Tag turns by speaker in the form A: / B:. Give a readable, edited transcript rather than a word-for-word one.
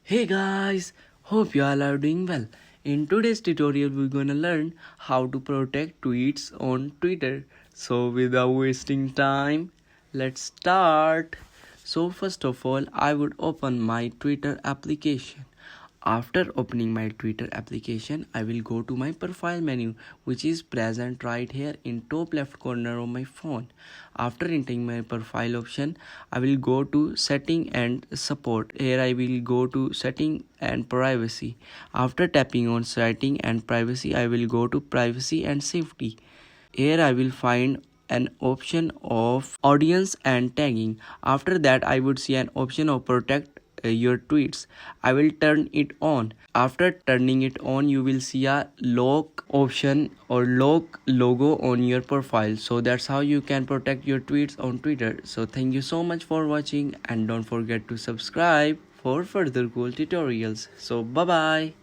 A: Hey guys, hope you all are doing well. In today's tutorial, we're gonna learn how to protect tweets on Twitter. So, without wasting time, let's start. So, first of all, I would open my Twitter application. After opening my Twitter application, I will go to my profile menu, which is present right here in top left corner of my phone. After entering my profile option, I will go to setting and support. Here I will go to setting and privacy. After tapping on setting and privacy, I will go to privacy and safety. Here I will find an option of audience and tagging. After that, I would see an option of protect your tweets. I will turn it on. After turning it on, you will see a lock option or lock logo on your profile. So that's how you can protect your tweets on Twitter. So thank you so much for watching, and don't forget to subscribe for further cool tutorials. So bye bye.